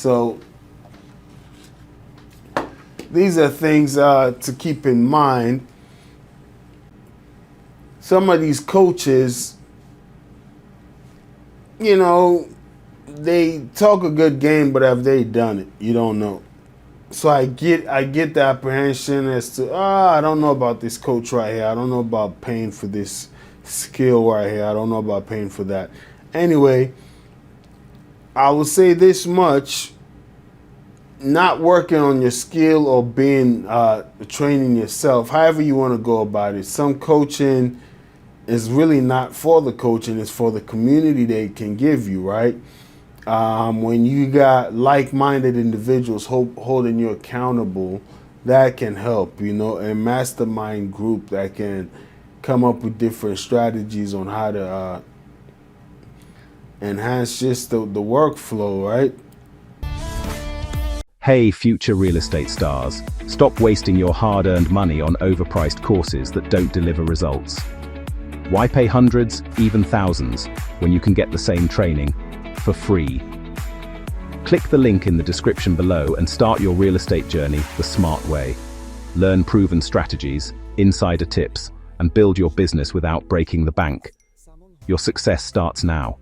So these are things to keep in mind. Some of these coaches, you know, they talk a good game, but have they done it? You don't know. So I get the apprehension as to, I don't know about this coach right here. I don't know about paying for this skill right here. I don't know about paying for that. Anyway, I will say this much: not working on your skill or being training yourself, however you want to go about it. Some coaching is really not for the coaching, it's for the community they can give you, right? When you got like-minded individuals holding you accountable, that can help, you know, a mastermind group that can come up with different strategies on how to enhance just the workflow, right? Hey, future real estate stars, stop wasting your hard-earned money on overpriced courses that don't deliver results. Why pay hundreds, even thousands, when you can get the same training for free? Click the link in the description below and start your real estate journey the smart way. Learn proven strategies, insider tips, and build your business without breaking the bank. Your success starts now.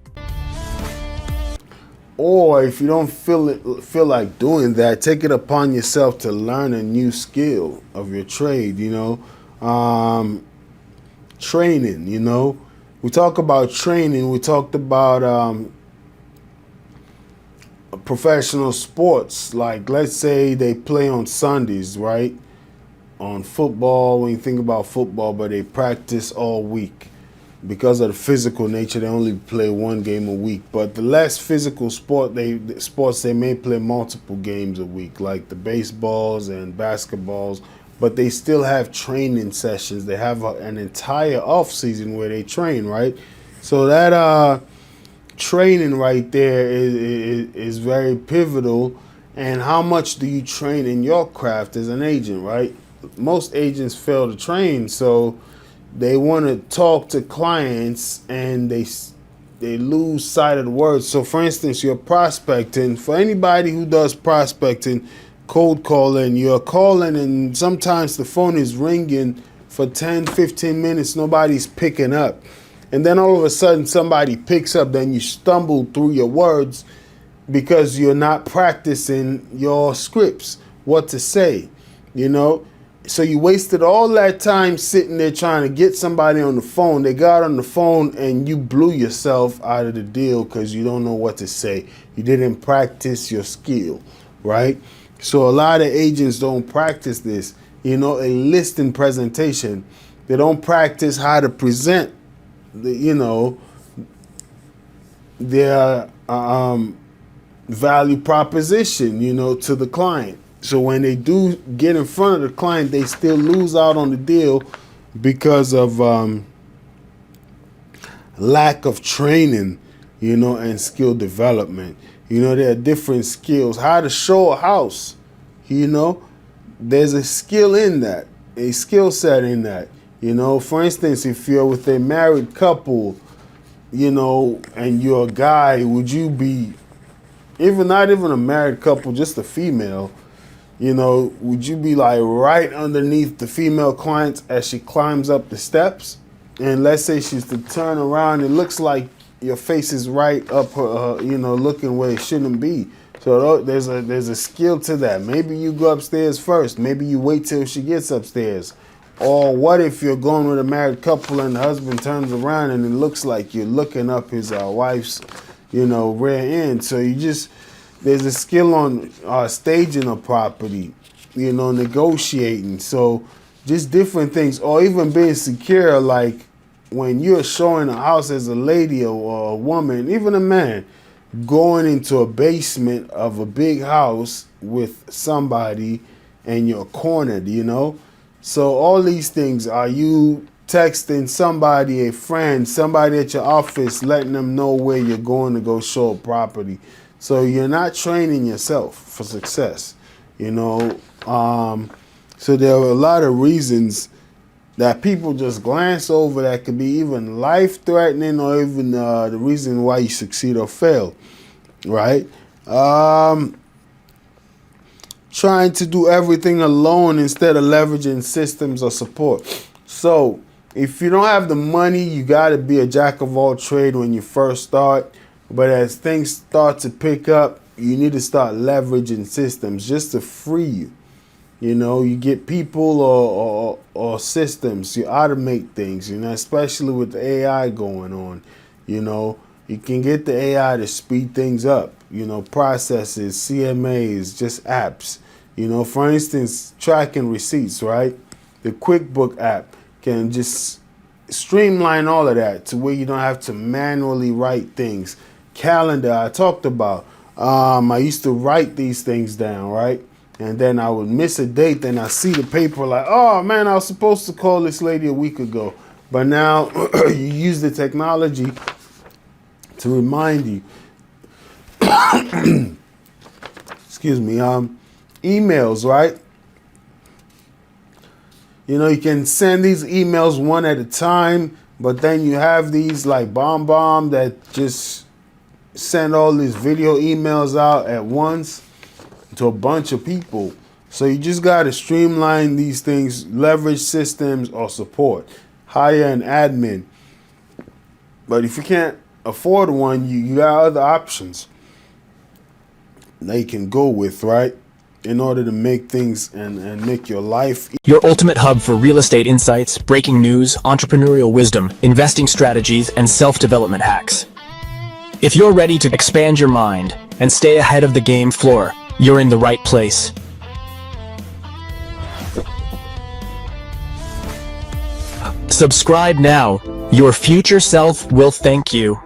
Or if you don't feel like doing that, take it upon yourself to learn a new skill of your trade, you know. Training, you know. We talk about training. We talked about professional sports. Like, let's say they play on Sundays, right? On football, when you think about football, but they practice all week. Because of the physical nature, they only play one game a week. But the less physical sports, they may play multiple games a week, like the baseballs and basketballs. But they still have training sessions. They have an entire off season where they train, right? So that training right there is very pivotal. And how much do you train in your craft as an agent, right? Most agents fail to train, so they want to talk to clients and they lose sight of the words. So for instance, you're prospecting. For anybody who does prospecting, cold calling, you're calling and sometimes the phone is ringing for 10, 15 minutes, nobody's picking up. And then all of a sudden somebody picks up, then you stumble through your words because you're not practicing your scripts, what to say, you know. So you wasted all that time sitting there trying to get somebody on the phone. They got on the phone and you blew yourself out of the deal because you don't know what to say. You didn't practice your skill, right? So a lot of agents don't practice this. You know, a listing presentation. They don't practice how to present, their value proposition, to the client. So when they do get in front of the client, they still lose out on the deal because of lack of training, and skill development. There are different skills. How to show a house, there's a skill in that, a skill set in that. For instance, if you're with a married couple, and you're a guy, would you be, not even a married couple, just a female, would you be like right underneath the female client as she climbs up the steps? And let's say she's to turn around, it looks like your face is right up her, looking where it shouldn't be. So there's a skill to that. Maybe you go upstairs first. Maybe you wait till she gets upstairs. Or what if you're going with a married couple and the husband turns around and it looks like you're looking up his wife's, rear end. So there's a skill on staging a property, negotiating. So just different things, or even being secure, like when you're showing a house as a lady or a woman, even a man, going into a basement of a big house with somebody and you're cornered, So all these things, are you texting somebody, a friend, somebody at your office, letting them know where you're going to go show a property? So you're not training yourself for success, So there are a lot of reasons that people just glance over that could be even life-threatening or even the reason why you succeed or fail, right? trying to do everything alone instead of leveraging systems or support. So if you don't have the money, you got to be a jack of all trade when you first start. But as things start to pick up, you need to start leveraging systems just to free you. You know, you get people or systems, you automate things, you know, especially with the AI going on. You know, you can get the AI to speed things up, you know, processes, CMAs, just apps. You know, for instance, tracking receipts, right? The QuickBook app can just streamline all of that to where you don't have to manually write things. Calendar, I talked about. I used to write these things down, right? And then I would miss a date, then I see the paper like, oh man, I was supposed to call this lady a week ago. But now you use the technology to remind you. Excuse me. Emails, right? You know, you can send these emails one at a time, but then you have these like bomb that just send all these video emails out at once to a bunch of people. So you just got to streamline these things, leverage systems or support, hire an admin. But if you can't afford one, you got other options that you can go with, right? In order to make things and make your life. Your ultimate hub for real estate insights, breaking news, entrepreneurial wisdom, investing strategies, and self-development hacks. If you're ready to expand your mind and stay ahead of the game floor, you're in the right place. Subscribe now. Your future self will thank you.